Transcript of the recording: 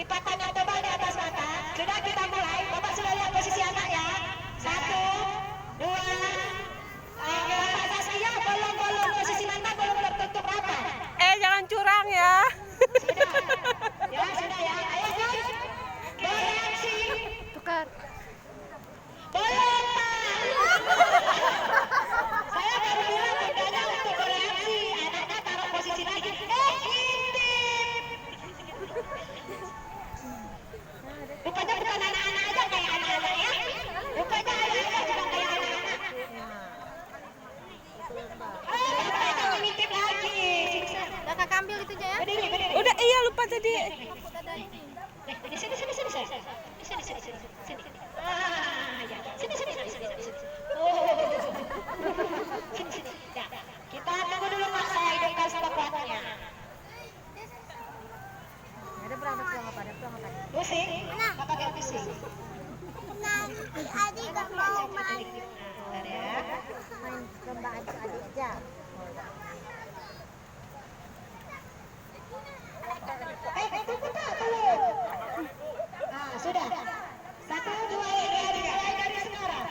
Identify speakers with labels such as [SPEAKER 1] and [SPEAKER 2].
[SPEAKER 1] Lipatan yang tebal di atas mata. Sudah kita mulai. Bapak sudah lihat posisi anak ya. 1, 2. Bapak Saskia belum posisi mata belum tertutup rata.
[SPEAKER 2] Jangan curang ya.
[SPEAKER 1] Sudah. Ya sudah ya. Ayo guys. Bereaksi.
[SPEAKER 2] Tukar.
[SPEAKER 1] Belum Pak. Saya baru bilang tandanya untuk bereaksi. Anaknya taruh posisi lagi. Intip. Rupanya bukan anak-anak aja kayak anak-anak ya. Rupanya anak-anak juga kayak anak-anak. Bapak jangan ngintip lagi.
[SPEAKER 3] Udah kakak ambil itu aja ya.
[SPEAKER 1] Berdiri.
[SPEAKER 2] Udah iya lupa tadi.
[SPEAKER 1] Di sini. Ah, ya. Sini. Oh. Sini. Ya. Kita tunggu dulu Mas, saya hidupkan stopwatchnya.
[SPEAKER 3] Ada berapa apa?
[SPEAKER 1] Pusing? Nggak pakai pusing.
[SPEAKER 3] Nanti adik gak mau main.
[SPEAKER 1] Bentar ya.
[SPEAKER 3] Main lomba adik aja.
[SPEAKER 1] Tunggu tak belum? Nah, sudah. 1, 2, 3, mulai dari sekarang.